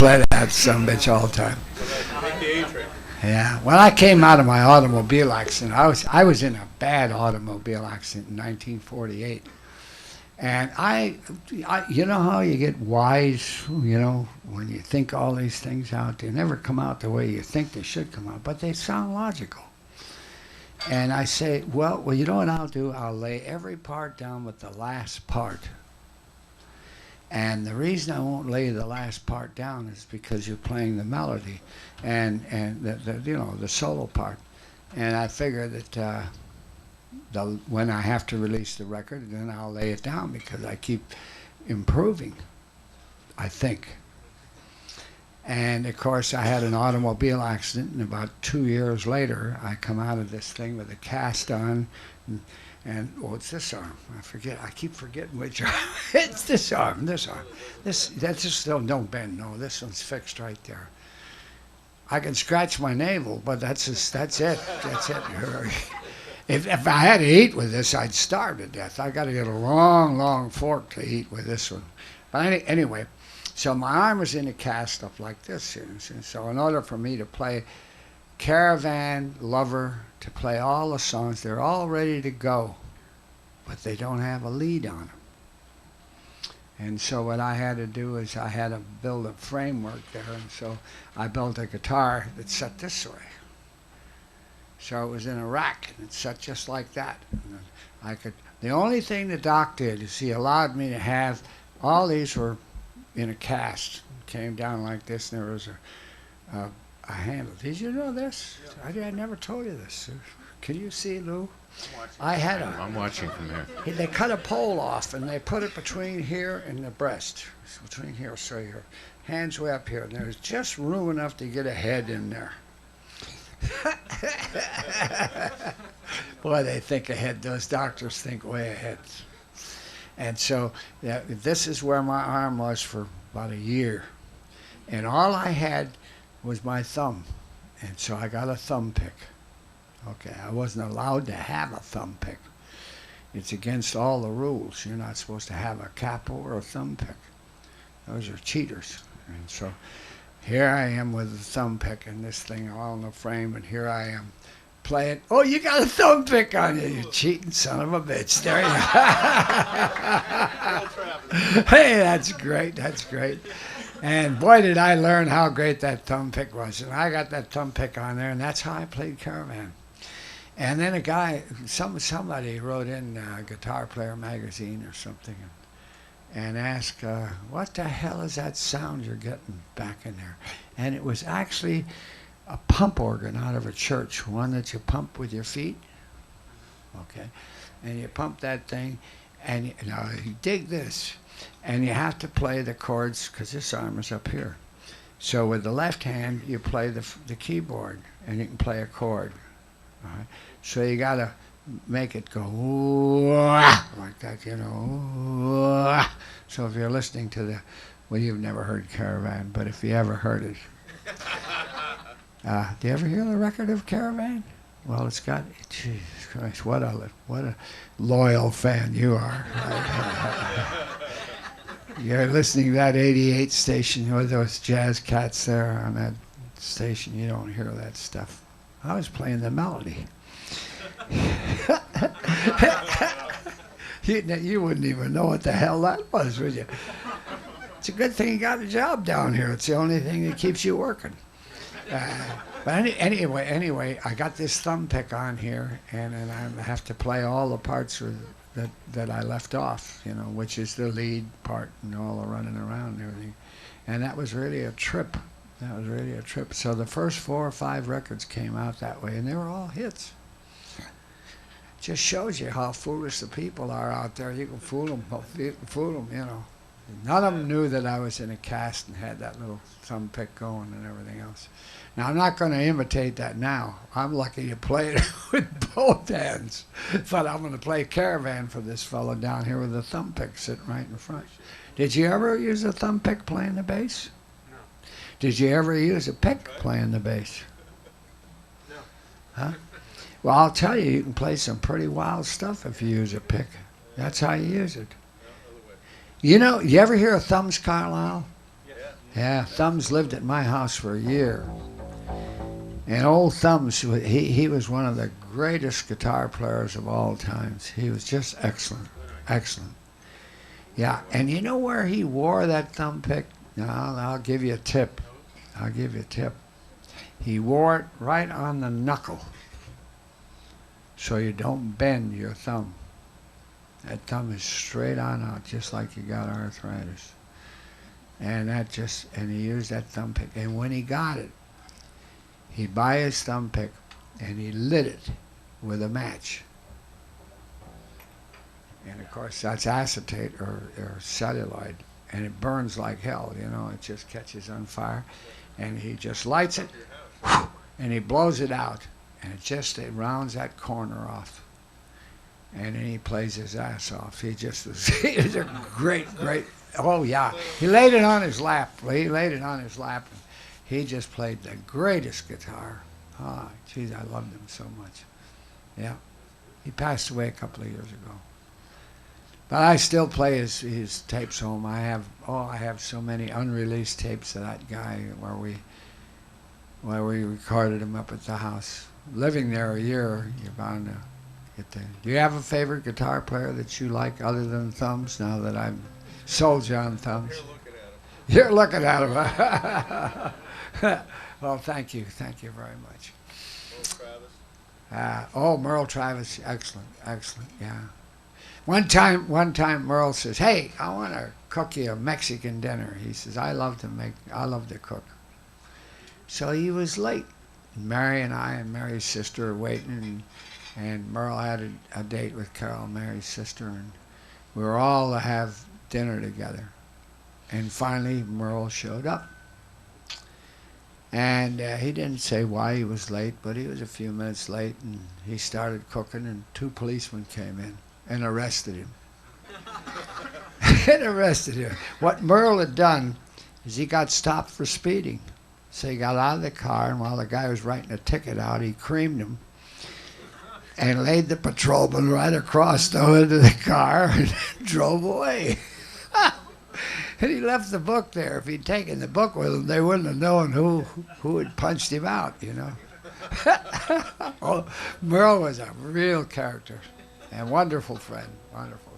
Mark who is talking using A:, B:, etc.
A: play that son of a bitch all the time. Yeah. When I came out of my automobile accident, I was in a bad automobile accident in 1948. And you know how you get wise, when you think all these things out, they never come out the way you think they should come out, but they sound logical. And I say, well, you know what I'll do? I'll lay every part down with the last part. And the reason I won't lay the last part down is because you're playing the melody and the solo part. And I figure that when I have to release the record, then I'll lay it down because I keep improving, I think. And of course, I had an automobile accident, and about 2 years later, I come out of this thing with a cast on, and it's this arm. I keep forgetting which arm. It's this arm. That's just don't bend. No, this one's fixed right there. I can scratch my navel, but that's it. That's it. If I had to eat with this, I'd starve to death. I got to get a long, long fork to eat with this one. But anyway, so my arm was in a cast up like this. So in order for me to play Caravan, Lover, to play all the songs, they're all ready to go, but they don't have a lead on them. And so what I had to do is I had to build a framework there, and so I built a guitar that set this way. So it was in a rack, and it set just like that. And the only thing the doc did is he allowed me to have, all these were in a cast, came down like this, and there was a handle. Did you know this? Yeah. I never told you this. Can you see, Lou?
B: I'm watching from there.
A: They cut a pole off, and they put it between here and the breast. Between here, so your hands way up here. And there's just room enough to get a head in there. Boy, they think ahead. Those doctors think way ahead. And so this is where my arm was for about a year. And all I had was my thumb. And so I got a thumb pick. Okay, I wasn't allowed to have a thumb pick. It's against all the rules. You're not supposed to have a capo or a thumb pick. Those are cheaters. And so here I am with a thumb pick and this thing all in the frame, and here I am playing. Oh, you got a thumb pick on you, you cheating son of a bitch. There you go. Hey, that's great. That's great. And boy, did I learn how great that thumb pick was. And I got that thumb pick on there, and that's how I played Caravan. And then a guy, somebody wrote in Guitar Player magazine or something and asked, what the hell is that sound you're getting back in there? And it was actually a pump organ out of a church, one that you pump with your feet. Okay. And you pump that thing, and you dig this. And you have to play the chords because this arm is up here. So with the left hand, you play the keyboard, and you can play a chord. All right? So you got to make it go like that, So if you're listening to you've never heard Caravan, but if you ever heard it, do you ever hear the record of Caravan? Well, it's got, Jesus Christ, what a loyal fan you are. You're listening to that 88 station with those jazz cats there on that station. You don't hear that stuff. I was playing the melody. You wouldn't even know what the hell that was, would you? It's a good thing you got a job down here. It's the only thing that keeps you working. But anyway, I got this thumb pick on here, and I have to play all the parts that I left off, which is the lead part and all the running around and everything. And that was really a trip. So the first 4 or 5 records came out that way, and they were all hits. Just shows you how foolish the people are out there. You can fool them, None of them knew that I was in a cast and had that little thumb pick going and everything else. Now, I'm not going to imitate that now. I'm lucky to play it with both hands. But I'm going to play Caravan for this fellow down here with a thumb pick sitting right in front. Did you ever use a thumb pick playing the bass?
C: No.
A: Did you ever use a pick playing the bass?
C: No.
A: Huh? Well, I'll tell you, you can play some pretty wild stuff if you use a pick. That's how you use it. You ever hear of Thumbs Carlisle?
C: Yeah.
A: Yeah, Thumbs lived at my house for a year. And old Thumbs, he was one of the greatest guitar players of all times. He was just excellent, excellent. Yeah, and you know where he wore that thumb pick? Now, I'll give you a tip. I'll give you a tip. He wore it right on the knuckle, so you don't bend your thumb. That thumb is straight on out, just like you got arthritis. And he used that thumb pick. And when he got it, he'd buy his thumb pick and he lit it with a match. And of course, that's acetate or celluloid, and it burns like hell. It just catches on fire, and he just lights it, and he blows it out, and it rounds that corner off. And then he plays his ass off. He was a great, oh yeah. He laid it on his lap. And he just played the greatest guitar. Oh, geez, I loved him so much. Yeah. He passed away a couple of years ago. But I still play his tapes home. I have so many unreleased tapes of that guy where we recorded him up at the house. Living there a year, you're bound to get there. Do you have a favorite guitar player that you like other than Thumbs, now that I've sold you on Thumbs? You're looking at him. Well, thank you. Thank you very much. Merle Travis? Merle Travis, excellent, yeah. One time Merle says, "Hey, I want to cook you a Mexican dinner." He says, I love to cook. So he was late. Mary and I and Mary's sister were waiting, and Merle had a date with Carol, Mary's sister, and we were all to have dinner together. And finally, Merle showed up. And he didn't say why he was late, but he was a few minutes late, and he started cooking, and 2 policemen came in and arrested him. What Merle had done is he got stopped for speeding. So he got out of the car, and while the guy was writing a ticket out, he creamed him and laid the patrolman right across the hood of the car and drove away. And he left the book there. If he'd taken the book with him, they wouldn't have known who had punched him out, Oh, Merle was a real character and wonderful friend, wonderful.